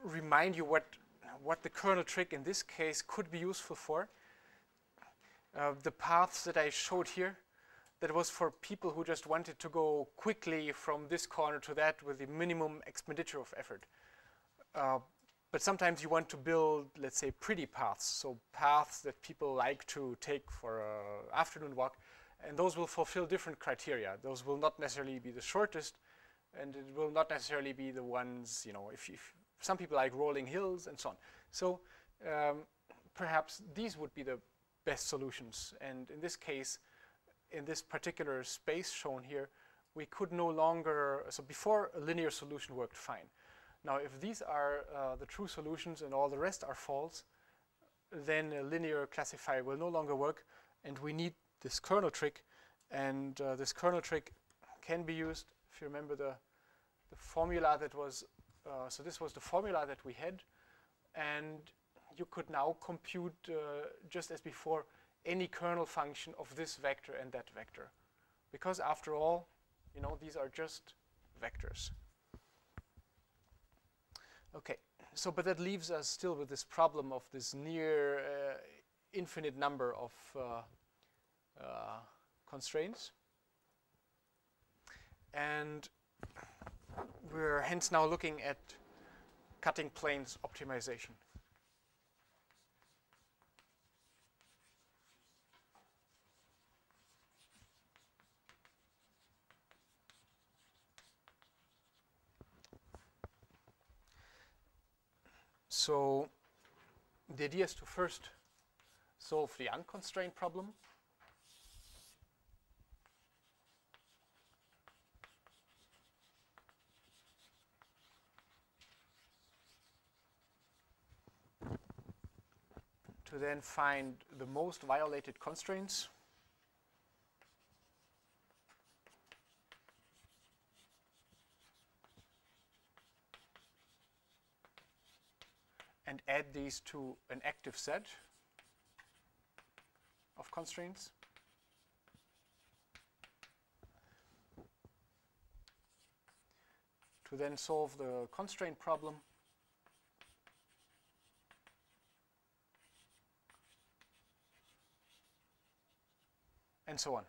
remind you what the kernel trick in this case could be useful for. The paths that I showed here, that was for people who just wanted to go quickly from this corner to that with the minimum expenditure of effort. But sometimes you want to build, let's say, pretty paths, so paths that people like to take for an afternoon walk, and those will fulfill different criteria. Those will not necessarily be the shortest, and it will not necessarily be the ones, you know, if some people like rolling hills and so on. So perhaps these would be the best solutions. And in this case, in this particular space shown here, we could no longer, so before a linear solution worked fine. Now, if these are the true solutions and all the rest are false, then a linear classifier will no longer work, and we need this kernel trick. And this kernel trick can be used, if you remember the formula that was, so this was the formula that we had, and you could now compute, just as before, any kernel function of this vector and that vector. Because after all, you know, these are just vectors. Okay, so but that leaves us still with this problem of this near infinite number of constraints. And we're hence now looking at cutting planes optimization. So the idea is to first solve the unconstrained problem. To then find the most violated constraints. And add these to an active set of constraints. To then solve the constraint problem. And so on.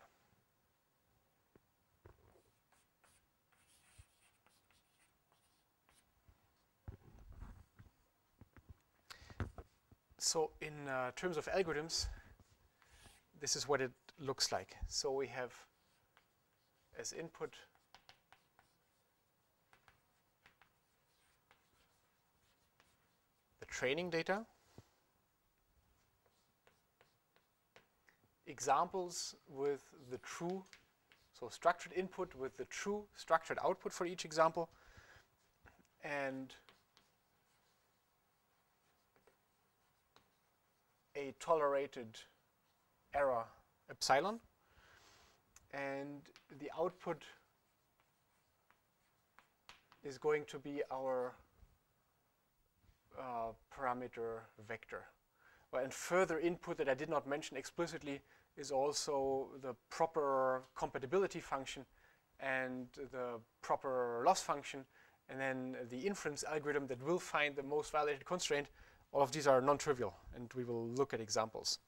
So in terms of algorithms, this is what it looks like. So we have as input the training data, examples with the true, so structured input with the true structured output for each example, and a tolerated error epsilon, and the output is going to be our parameter vector. Well, and further input that I did not mention explicitly is also the proper compatibility function and the proper loss function, and then the inference algorithm that will find the most violated constraint. All of these are non-trivial, and we will look at examples.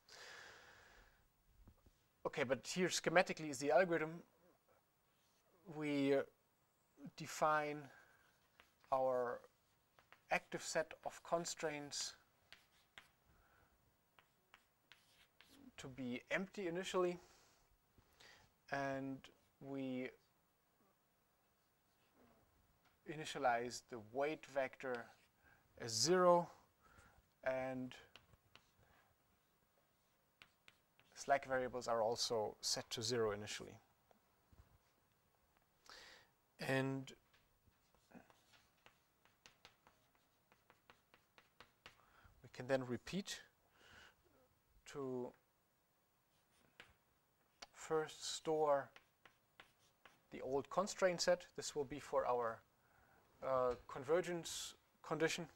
Okay, but here schematically is the algorithm. We define our active set of constraints to be empty initially, and we initialize the weight vector as 0, and slack variables are also set to 0 initially. And we can then repeat to first store the old constraint set. This will be for our convergence condition.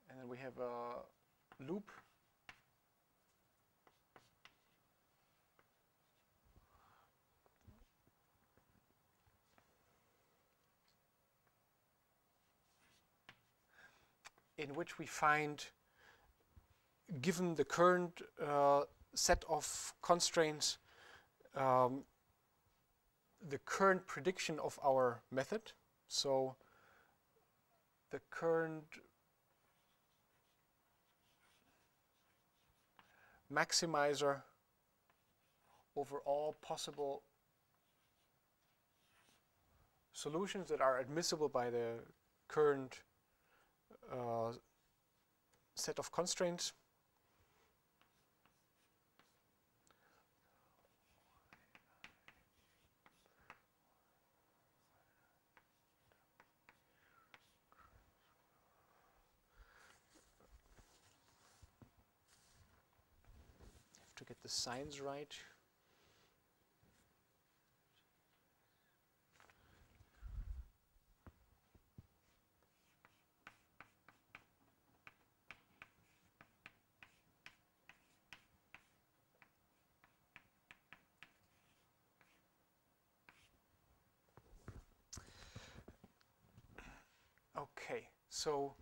And then we have a loop. in which we find, given the current set of constraints, the current prediction of our method. So the current maximizer over all possible solutions that are admissible by the current set of constraints. Have to get the signs right. Okay, so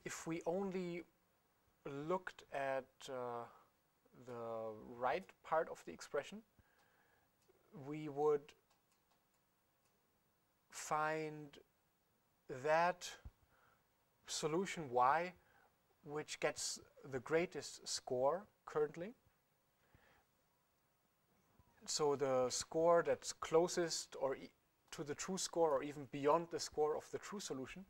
if we only looked at the right part of the expression, we would find that solution y which gets the greatest score currently. So the score that's closest or to the true score, or even beyond the score of the true solution.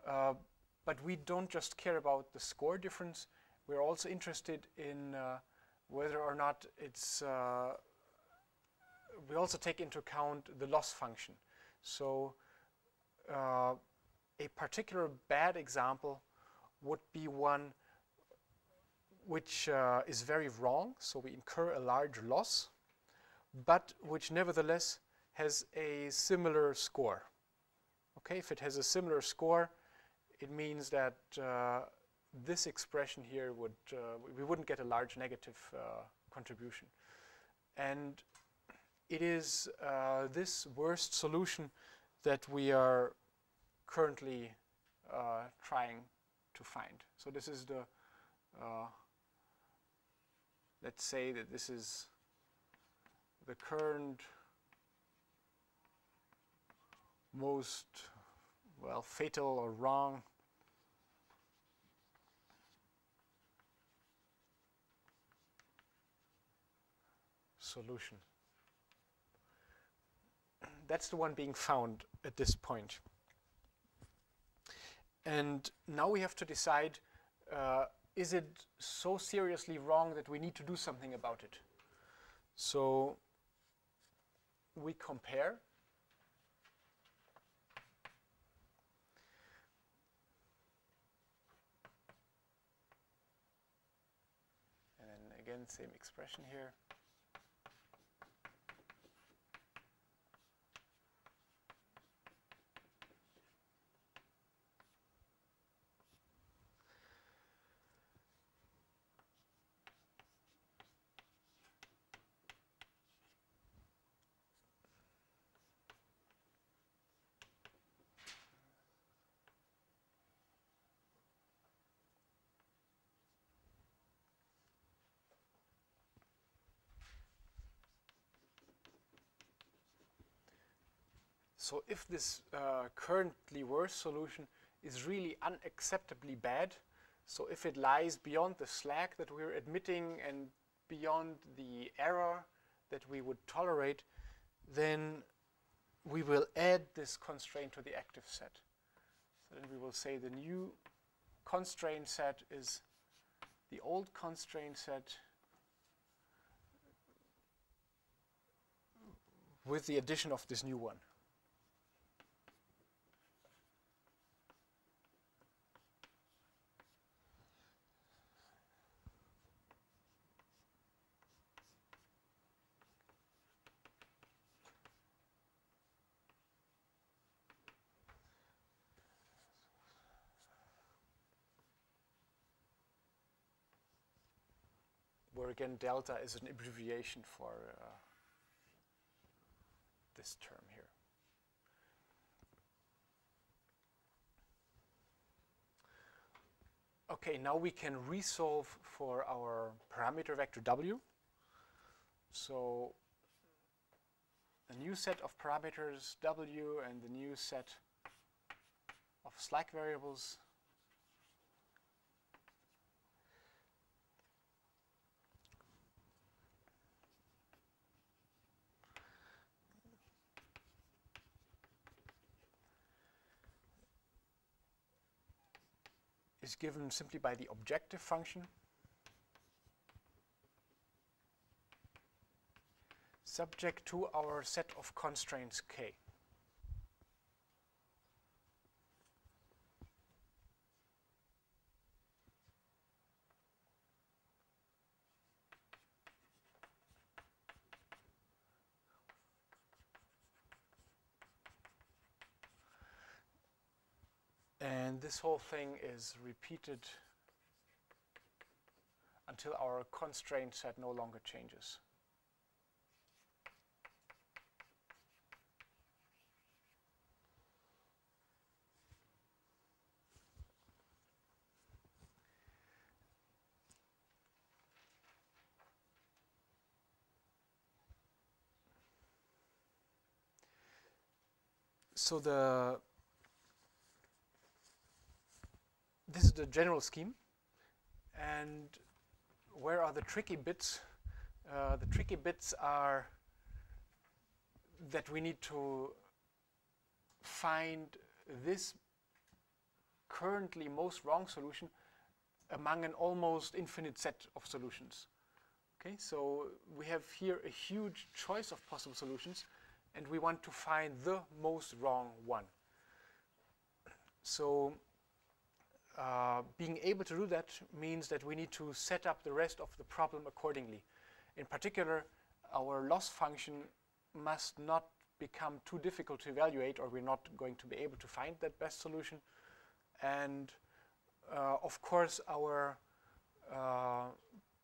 But we don't just care about the score difference. We're also interested in whether or not it's, we also take into account the loss function. So a particular bad example would be one which is very wrong, so we incur a large loss, but which nevertheless has a similar score. Okay, if it has a similar score, it means that this expression here would, we wouldn't get a large negative contribution. And it is this worst solution that we are currently trying to find. So this is the, let's say that this is the current most, well, fatal or wrong solution. That's the one being found at this point. And now we have to decide, is it so seriously wrong that we need to do something about it? So we compare. And then again, same expression here. So if this currently worst solution is really unacceptably bad, so if it lies beyond the slack that we're admitting and beyond the error that we would tolerate, then we will add this constraint to the active set. So then we will say the new constraint set is the old constraint set with the addition of this new one. Where again delta is an abbreviation for this term here. Okay, now we can resolve for our parameter vector W. So a new set of parameters W and the new set of slack variables is given simply by the objective function subject to our set of constraints K. And this whole thing is repeated until our constraint set no longer changes. So this is the general scheme, and where are the tricky bits? The tricky bits are that we need to find this currently most wrong solution among an almost infinite set of solutions. Okay, so we have here a huge choice of possible solutions, and we want to find the most wrong one. So being able to do that means that we need to set up the rest of the problem accordingly. In particular, our loss function must not become too difficult to evaluate, or we're not going to be able to find that best solution. And of course, our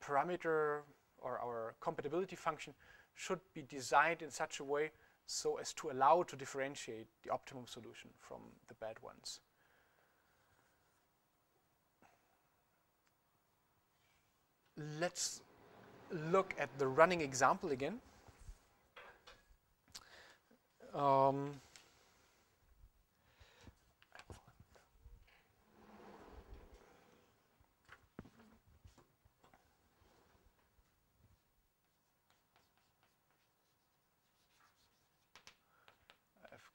parameter or our compatibility function should be designed in such a way so as to allow to differentiate the optimum solution from the bad ones. Let's look at the running example again. I've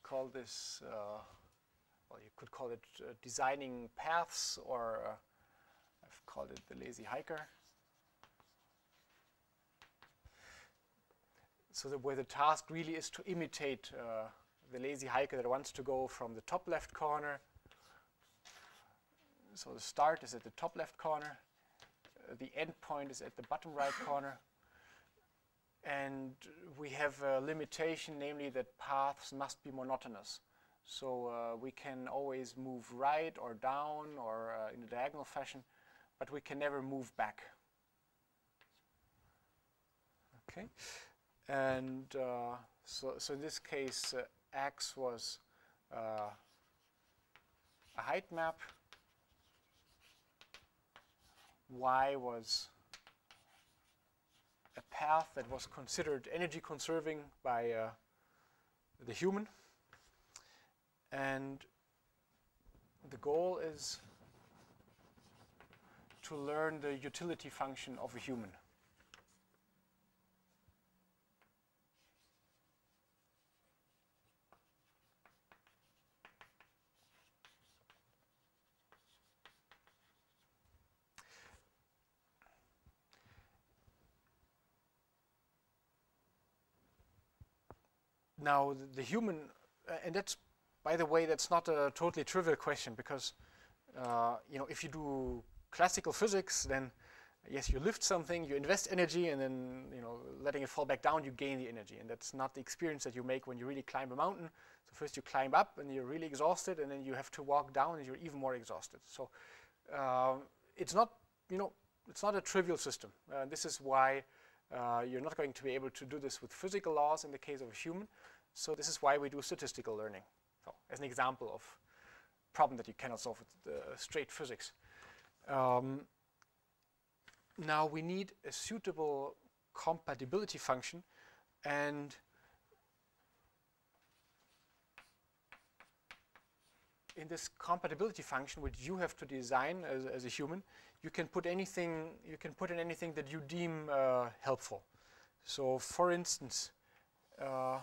called this, well, you could call it designing paths, or I've called it the lazy hiker. So where the task really is to imitate the lazy hiker that wants to go from the top left corner. So the start is at the top left corner. The end point is at the bottom right corner. And we have a limitation, namely that paths must be monotonous. So we can always move right or down or in a diagonal fashion, but we can never move back. Okay. And so in this case, X was a height map, Y was a path that was considered energy conserving by the human, and the goal is to learn the utility function of a human. Now, the human, and that's, by the way, that's not a totally trivial question, because you know, if you do classical physics, then yes, you lift something, you invest energy, and then, you know, letting it fall back down, you gain the energy, and that's not the experience that you make when you really climb a mountain. So first you climb up, and you're really exhausted, and then you have to walk down, and you're even more exhausted. So it's not, you know, it's not a trivial system. This is why you're not going to be able to do this with physical laws in the case of a human. So this is why we do statistical learning. So as an example of a problem that you cannot solve with straight physics. Now we need a suitable compatibility function, and in this compatibility function, which you have to design as a human, you can put anything. You can put in anything that you deem helpful. So, for instance, I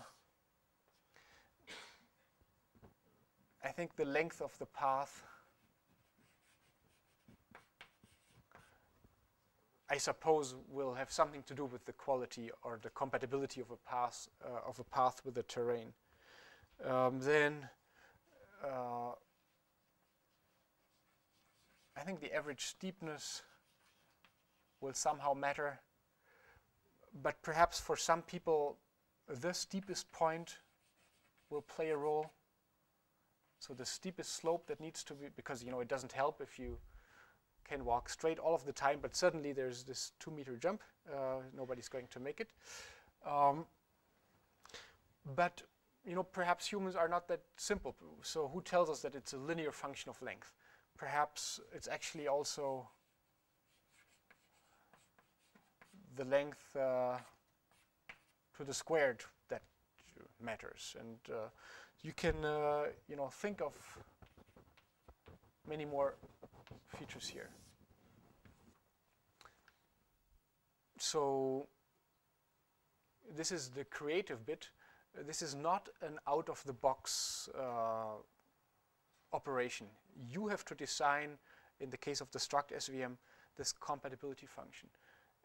think the length of the path, I suppose, will have something to do with the quality or the compatibility of a path with the terrain. Then I think the average steepness will somehow matter, but perhaps for some people the steepest point will play a role. So the steepest slope that needs to be, because it doesn't help if you can walk straight all of the time, but suddenly there's this 2-meter jump. Nobody's going to make it. But perhaps humans are not that simple. So who tells us that it's a linear function of length? Perhaps it's actually also the length to the squared that matters. And you can think of many more features here. So this is the creative bit. This is not an out-of-the-box operation. You have to design, in the case of the structSVM, this compatibility function.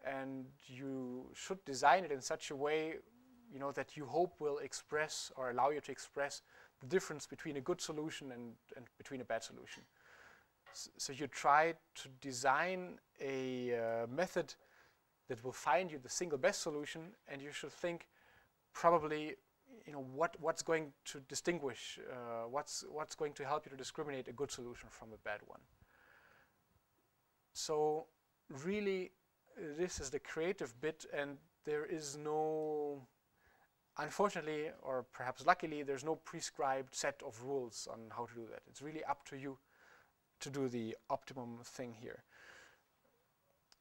And you should design it in such a way that you hope will express or allow you to express the difference between a good solution and between a bad solution. So you try to design a method that will find you the single best solution, and you should think probably what's going to distinguish, what's going to help you to discriminate a good solution from a bad one. So really, this is the creative bit, and there is no, unfortunately, or perhaps luckily, there's no prescribed set of rules on how to do that. It's really up to you to do the optimum thing here.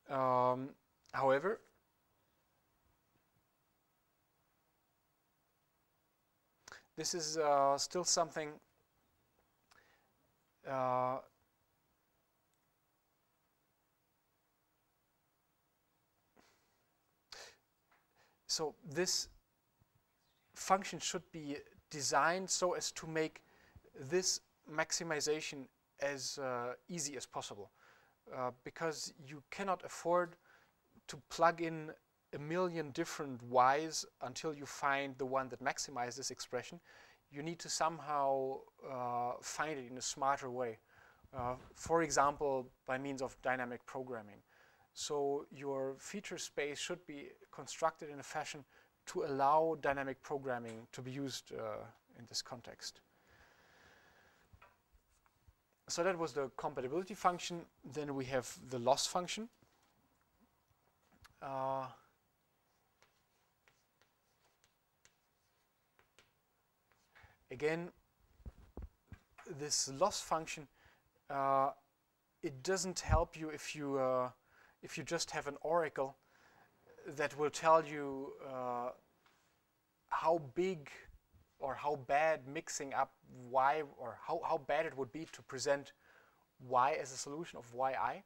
However, this is still something so this function should be designed so as to make this maximization as easy as possible, because you cannot afford to plug in a million different y's until you find the one that maximizes this expression. You need to somehow find it in a smarter way. For example, by means of dynamic programming. So your feature space should be constructed in a fashion to allow dynamic programming to be used in this context. So that was the compatibility function. Then we have the loss function. Again, this loss function, it doesn't help you if you just have an oracle that will tell you how big or how bad mixing up y, or how bad it would be to present y as a solution of yi.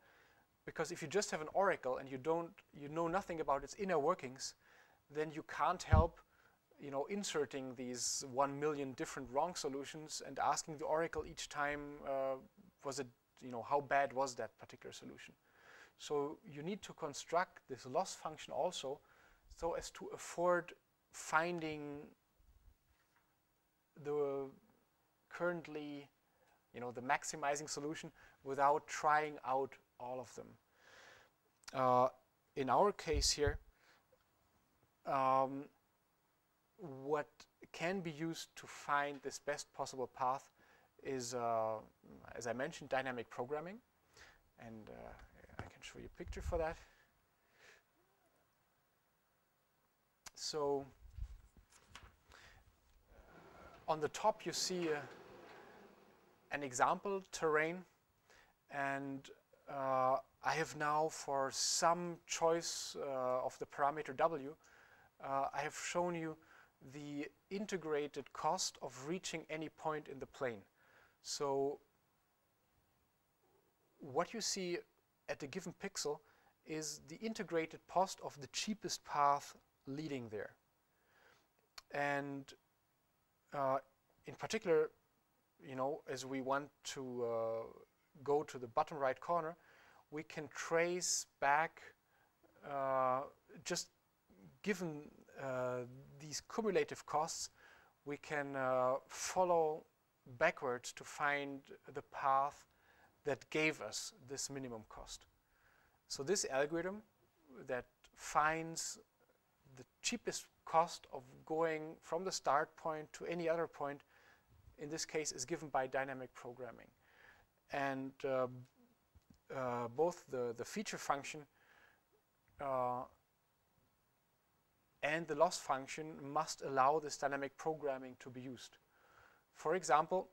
Because if you just have an oracle and you know nothing about its inner workings, then you can't help inserting these 1 million different wrong solutions and asking the oracle each time, was it, how bad was that particular solution? So you need to construct this loss function also so as to afford finding the currently, the maximizing solution without trying out all of them. In our case here, what can be used to find this best possible path is, as I mentioned, dynamic programming. And I can show you a picture for that. So on the top you see an example terrain, and I have now, for some choice of the parameter w, I have shown you the integrated cost of reaching any point in the plane. So what you see at a given pixel is the integrated cost of the cheapest path leading there. And in particular, you know, as we want to go to the bottom right corner, we can trace back, just given these cumulative costs, we can follow backwards to find the path that gave us this minimum cost. So this algorithm that finds the cheapest cost of going from the start point to any other point, in this case, is given by dynamic programming. And both the feature function and the loss function must allow this dynamic programming to be used. For example,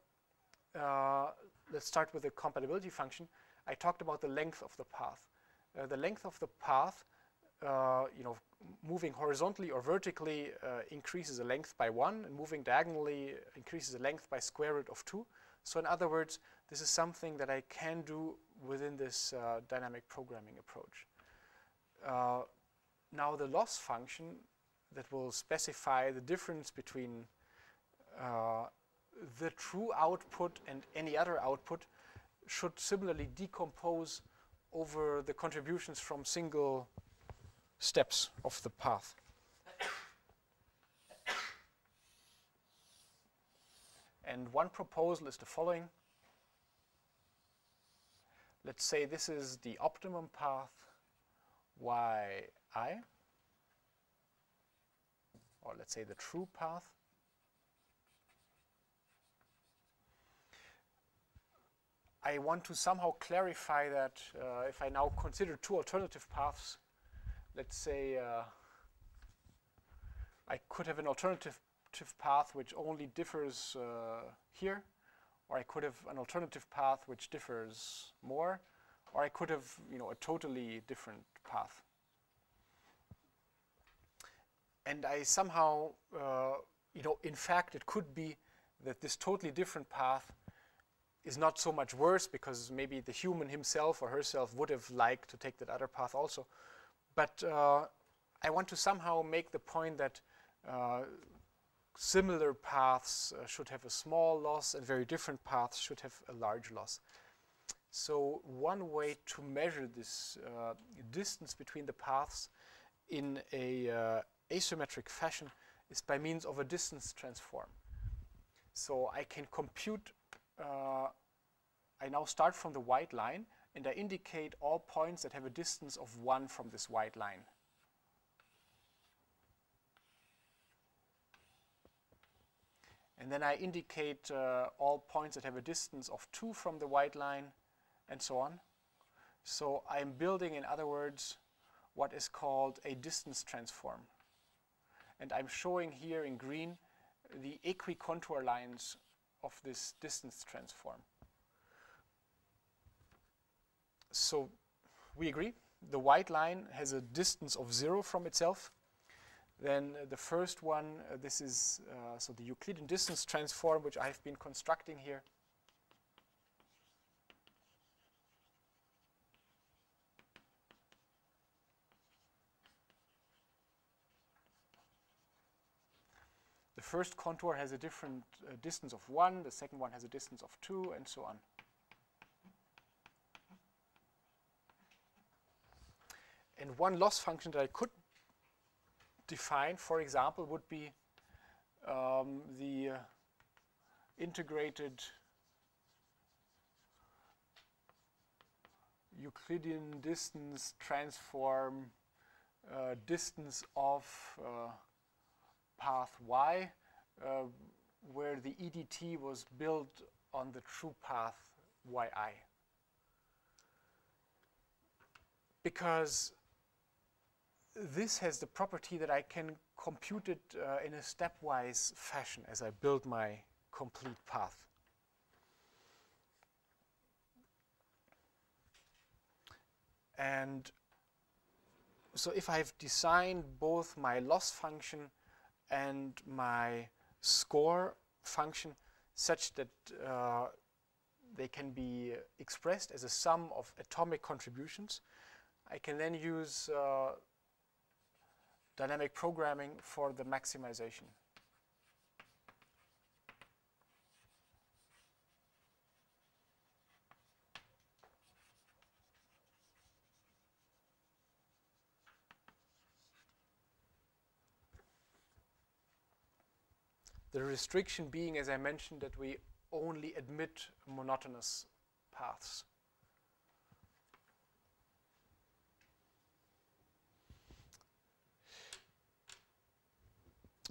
let's start with the compatibility function. I talked about the length of the path. The length of the path, you know, moving horizontally or vertically increases the length by 1, and moving diagonally increases the length by square root of 2. So in other words, this is something that I can do within this dynamic programming approach. Now the loss function that will specify the difference between the true output and any other output should similarly decompose over the contributions from single steps of the path. And one proposal is the following. Let's say this is the optimum path yi, or let's say the true path. I want to somehow clarify that if I now consider two alternative paths, let's say I could have an alternative path which only differs here, or I could have an alternative path which differs more, or I could have, you know, a totally different path. And I somehow, you know, in fact, it could be that this totally different path is not so much worse, because maybe the human himself or herself would have liked to take that other path also. But I want to somehow make the point that similar paths should have a small loss, and very different paths should have a large loss. So one way to measure this distance between the paths in a asymmetric fashion is by means of a distance transform. So I can compute, I now start from the white line, and I indicate all points that have a distance of 1 from this white line. And then I indicate all points that have a distance of 2 from the white line, and so on. So I'm building, in other words, what is called a distance transform. And I'm showing here in green the equicontour lines of this distance transform. So we agree, the white line has a distance of 0 from itself. Then the first one, this is so the Euclidean distance transform, which I've been constructing here. The first contour has a different distance of 1, the second one has a distance of 2, and so on. And one loss function that I could define, for example, would be the integrated Euclidean distance transform distance of path y, where the EDT was built on the true path yi. Because this has the property that I can compute it in a stepwise fashion as I build my complete path. And so if I've designed both my loss function and my score function such that they can be expressed as a sum of atomic contributions, I can then use dynamic programming for the maximization. The restriction being, as I mentioned, that we only admit monotonous paths.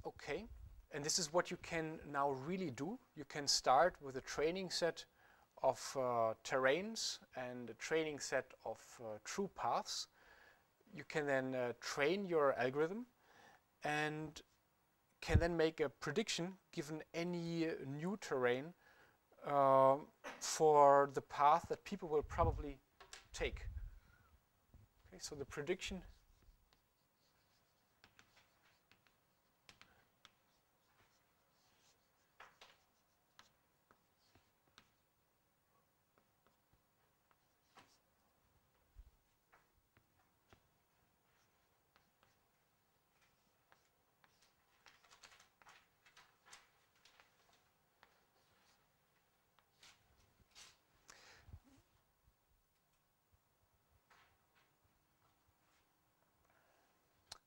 Okay, and this is what you can now really do. You can start with a training set of terrains and a training set of true paths. You can then train your algorithm and can then make a prediction given any new terrain for the path that people will probably take. Okay, so the prediction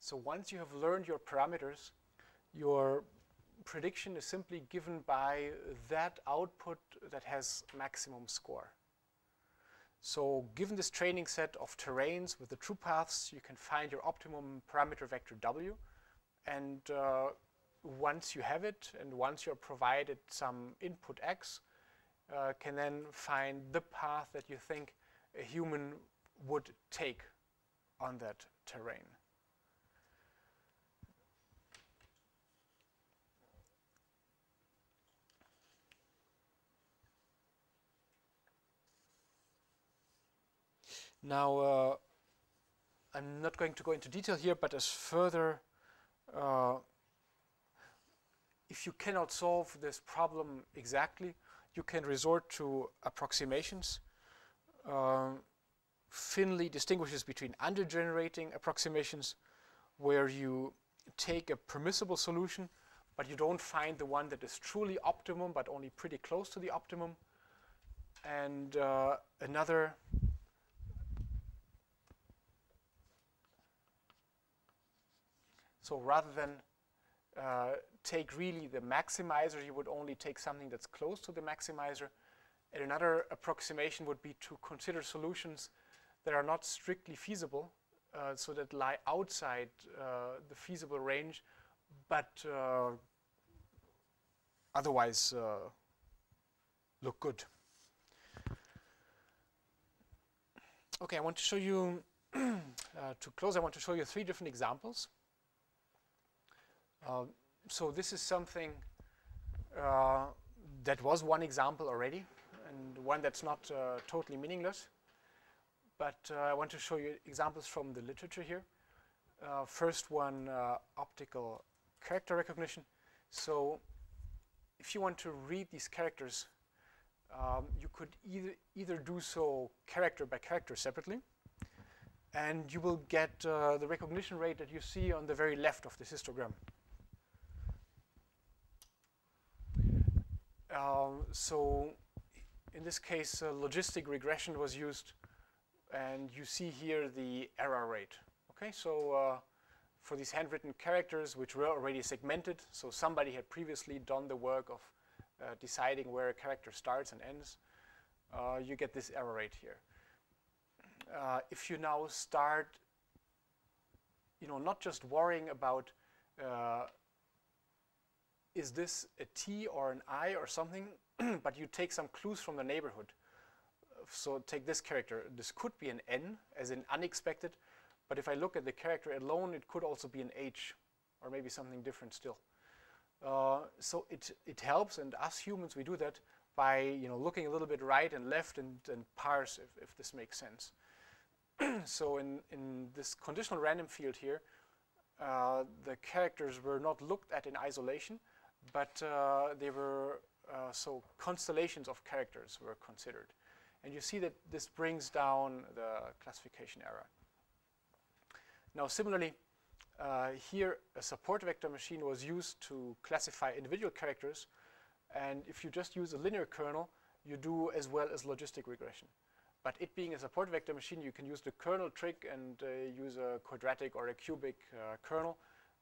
So once you have learned your parameters, your prediction is simply given by that output that has maximum score. So given this training set of terrains with the true paths, you can find your optimum parameter vector W. And once you have it, and once you're provided some input X, can then find the path that you think a human would take on that terrain. Now, I'm not going to go into detail here, but as further, if you cannot solve this problem exactly, you can resort to approximations. Finley distinguishes between undergenerating approximations, where you take a permissible solution, but you don't find the one that is truly optimum, but only pretty close to the optimum. And another so rather than take really the maximizer, you would only take something that's close to the maximizer. And another approximation would be to consider solutions that are not strictly feasible, so that lie outside the feasible range, but otherwise look good. Okay, I want to show you, to close, I want to show you 3 different examples. So this is something that was one example already, and one that's not totally meaningless. But I want to show you examples from the literature here. First one, optical character recognition. So if you want to read these characters, you could either do so character by character separately, and you will get the recognition rate that you see on the very left of this histogram. So in this case, logistic regression was used, and you see here the error rate. Okay, so for these handwritten characters, which were already segmented, so somebody had previously done the work of deciding where a character starts and ends, you get this error rate here. If you now start, not just worrying about is this a T or an I or something, but you take some clues from the neighborhood. So take this character. This could be an N, as in unexpected, but if I look at the character alone, it could also be an H, or maybe something different still. So it helps, and us humans, we do that by looking a little bit right and left and parse if this makes sense. So in this conditional random field here, the characters were not looked at in isolation, but they were, so constellations of characters were considered. And you see that this brings down the classification error. Now similarly, here a support vector machine was used to classify individual characters, and if you just use a linear kernel, you do as well as logistic regression. But it being a support vector machine, you can use the kernel trick and use a quadratic or a cubic kernel,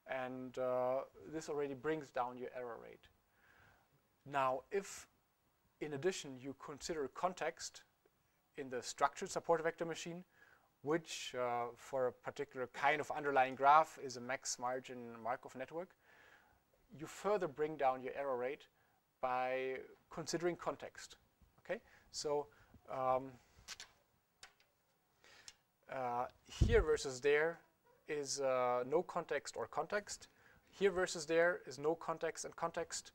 and this already brings down your error rate. Now, if in addition you consider context in the structured support vector machine, which for a particular kind of underlying graph is a max margin Markov network, you further bring down your error rate by considering context. Okay, so here versus there is no context or context. Here versus there is no context and context.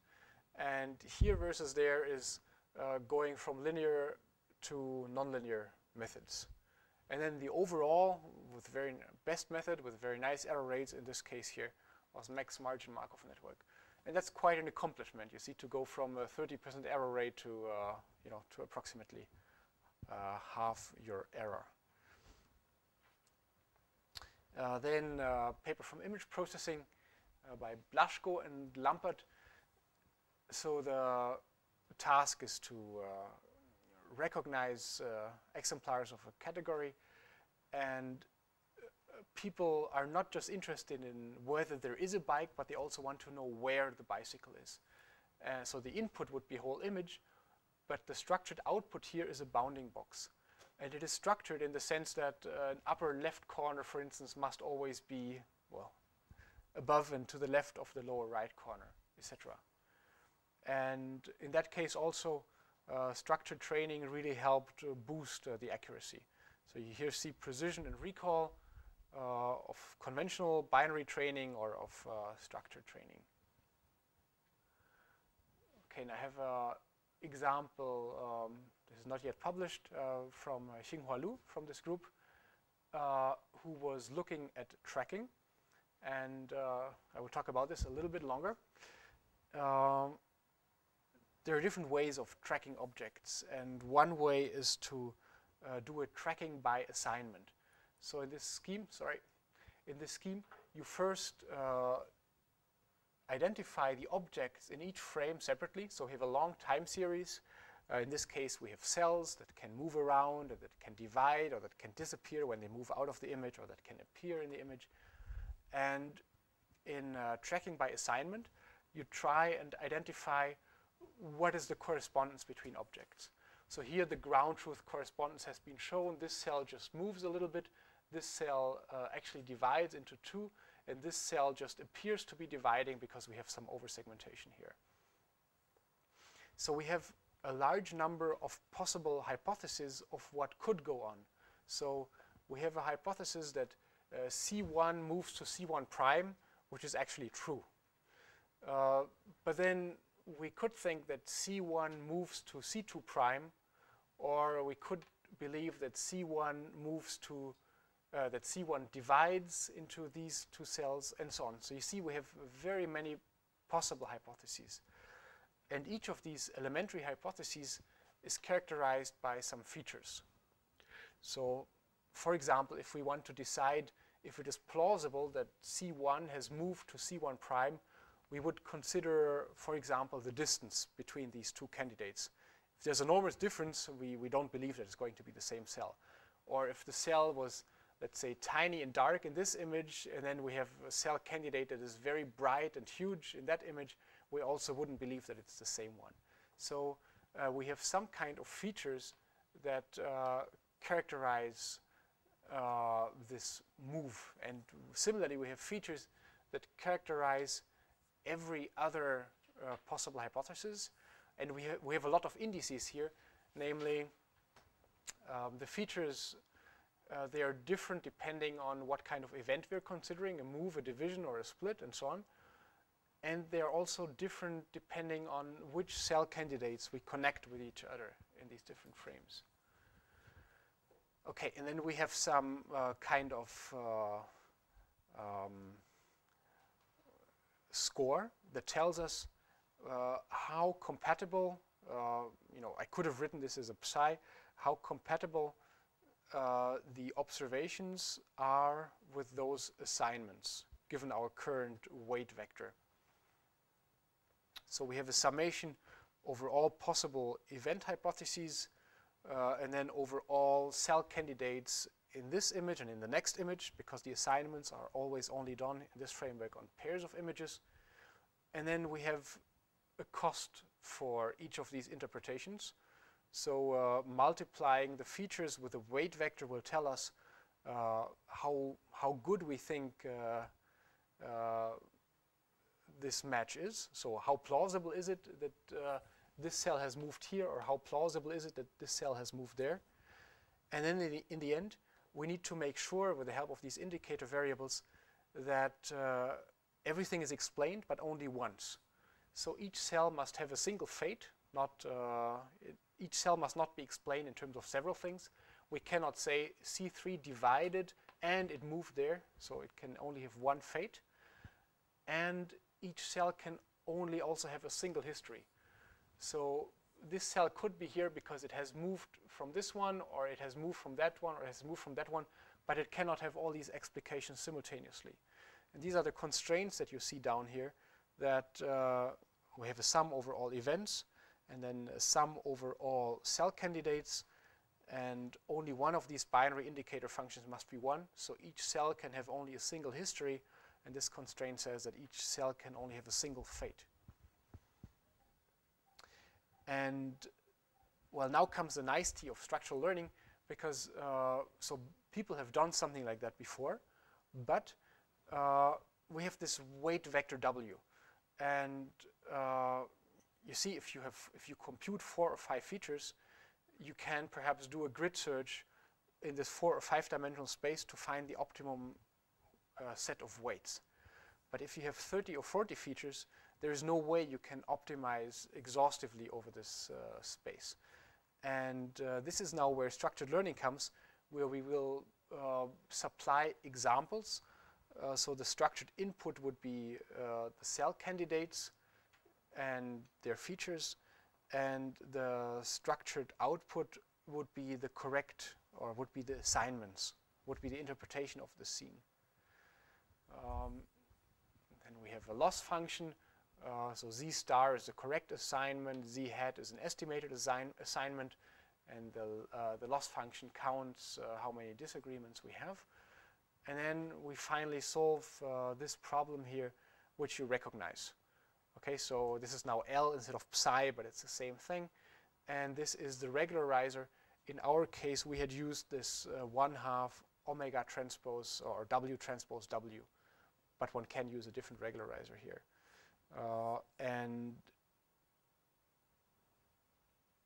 And here versus there is going from linear to nonlinear methods. And then the overall, with very best method, with very nice error rates, in this case here, was max margin Markov network. And that's quite an accomplishment. You see, to go from a 30% error rate to, to approximately half your error. Then paper from image processing by Blaschko and Lampert. So the task is to recognize exemplars of a category, and people are not just interested in whether there is a bike, but they also want to know where the bicycle is. So the input would be whole image, but the structured output here is a bounding box. And it is structured in the sense that an upper left corner, for instance, must always be, well, above and to the left of the lower right corner, etc. And in that case also, structured training really helped boost the accuracy. So you here see precision and recall of conventional binary training or of structured training. Okay, and I have an example, this is not yet published, from Xinghua Lu from this group, who was looking at tracking. And I will talk about this a little bit longer. There are different ways of tracking objects, and one way is to do a tracking by assignment. So in this scheme, you first identify the objects in each frame separately. So we have a long time series. In this case, we have cells that can move around, or that can divide, or that can disappear when they move out of the image, or that can appear in the image. And in tracking by assignment, you try and identify what is the correspondence between objects. So here the ground truth correspondence has been shown. This cell just moves a little bit. This cell actually divides into two, and this cell just appears to be dividing because we have some over-segmentation here. So we have a large number of possible hypotheses of what could go on. So we have a hypothesis that C1 moves to C1 prime, which is actually true. But then we could think that C1 moves to C2 prime, or we could believe that C1 moves to, that C1 divides into these two cells, and so on. So you see we have very many possible hypotheses. And each of these elementary hypotheses is characterized by some features. So for example, if we want to decide if it is plausible that C1 has moved to C1 prime, we would consider, for example, the distance between these two candidates. If there's enormous difference, we don't believe that it's going to be the same cell. Or if the cell was, let's say, tiny and dark in this image, and then we have a cell candidate that is very bright and huge in that image, we also wouldn't believe that it's the same one. So we have some kind of features that characterize this move. And similarly, we have features that characterize every other possible hypothesis. And we have a lot of indices here, namely the features, they are different depending on what kind of event we're considering, a move, a division, or a split, and so on. And they are also different depending on which cell candidates we connect with each other in these different frames. Okay, and then we have some kind of score that tells us how compatible, I could have written this as a psi, how compatible the observations are with those assignments given our current weight vector. So we have a summation over all possible event hypotheses and then over all cell candidates in this image and in the next image, because the assignments are always only done in this framework on pairs of images. And then we have a cost for each of these interpretations. So multiplying the features with a weight vector will tell us how good we think this match is. So how plausible is it that this cell has moved here, or how plausible is it that this cell has moved there? And then in the end, we need to make sure, with the help of these indicator variables, that everything is explained, but only once. So each cell must have a single fate. Each cell must not be explained in terms of several things. We cannot say C3 divided and it moved there, so it can only have one fate. And each cell can only also have a single history. So this cell could be here because it has moved from this one, or it has moved from that one, or it has moved from that one, but it cannot have all these explications simultaneously. And these are the constraints that you see down here, that we have a sum over all events, and then a sum over all cell candidates, and only one of these binary indicator functions must be 1. So each cell can have only a single history, and this constraint says that each cell can only have a single fate. And well, now comes the nicety of structural learning, because so people have done something like that before, but we have this weight vector W, and you see, if you compute 4 or 5 features, you can perhaps do a grid search in this 4 or 5 dimensional space to find the optimum set of weights. But if you have 30 or 40 features, there is no way you can optimize exhaustively over this space. And this is now where structured learning comes, where we will supply examples. So the structured input would be the cell candidates and their features, and the structured output would be the correct, or would be the assignments, would be the interpretation of the scene. Then we have a loss function. So Z star is the correct assignment, Z hat is an estimated assignment, and the loss function counts how many disagreements we have. And then we finally solve this problem here, which you recognize. Okay, so this is now L instead of psi, but it's the same thing. And this is the regularizer. In our case, we had used this 1/2 omega transpose, or W transpose W, but one can use a different regularizer here. And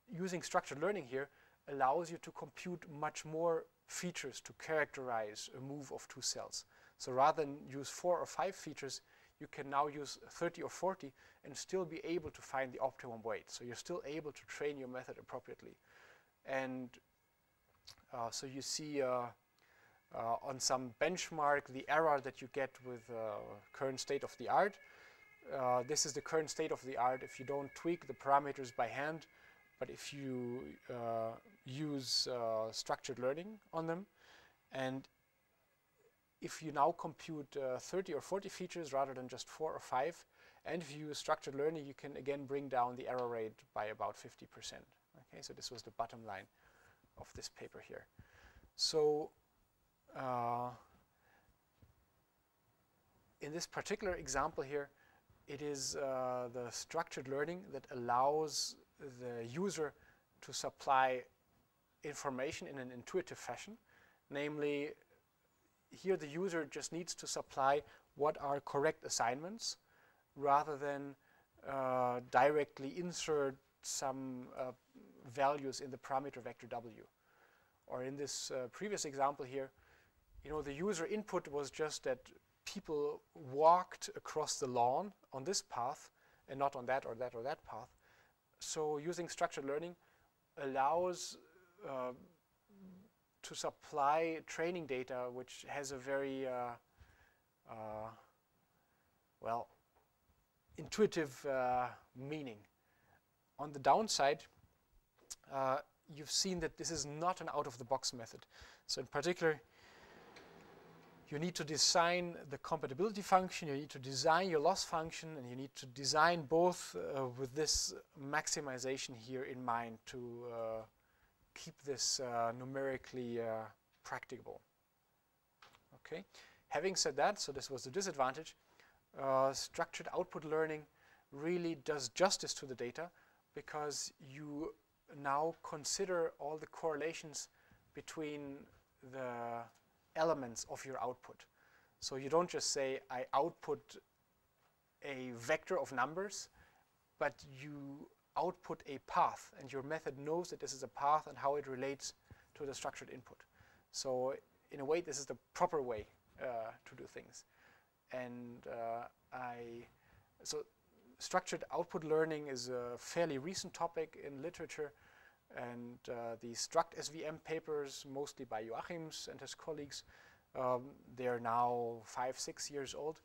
using structured learning here allows you to compute much more features to characterize a move of 2 cells. So rather than use 4 or 5 features, you can now use 30 or 40 and still be able to find the optimum weight. So you're still able to train your method appropriately. And so you see on some benchmark the error that you get with current state of the art. This is the current state of the art if you don't tweak the parameters by hand, but if you use structured learning on them. And if you now compute 30 or 40 features rather than just 4 or 5, and if you use structured learning, you can again bring down the error rate by about 50%. Okay, so this was the bottom line of this paper here. So in this particular example here, it is the structured learning that allows the user to supply information in an intuitive fashion. Namely, here the user just needs to supply what are correct assignments rather than directly insert some values in the parameter vector W. Or in this previous example here, the user input was just that people walked across the lawn on this path and not on that or that or that path. So using structured learning allows to supply training data which has a very well, intuitive meaning. On the downside, you've seen that this is not an out-of-the-box method. So in particular, you need to design the compatibility function, you need to design your loss function, and you need to design both with this maximization here in mind to keep this numerically practicable. Okay. Having said that, so this was the disadvantage, structured output learning really does justice to the data because you now consider all the correlations between the elements of your output. So you don't just say, I output a vector of numbers, but you output a path, and your method knows that this is a path and how it relates to the structured input. So in a way, this is the proper way to do things. And so structured output learning is a fairly recent topic in literature, and the structSVM papers, mostly by Joachims and his colleagues, they are now 5-6 years old,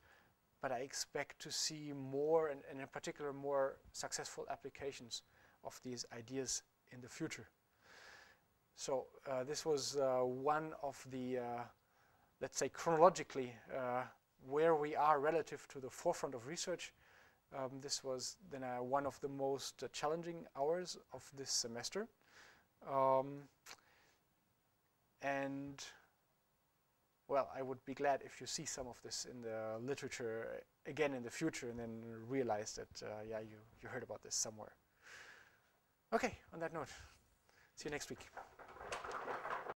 but I expect to see more, and in particular more successful applications of these ideas in the future. So this was one of the, let's say chronologically, where we are relative to the forefront of research. This was then one of the most challenging hours of this semester. And well, I would be glad if you see some of this in the literature again in the future and then realize that, yeah, you heard about this somewhere. Okay, on that note, see you next week.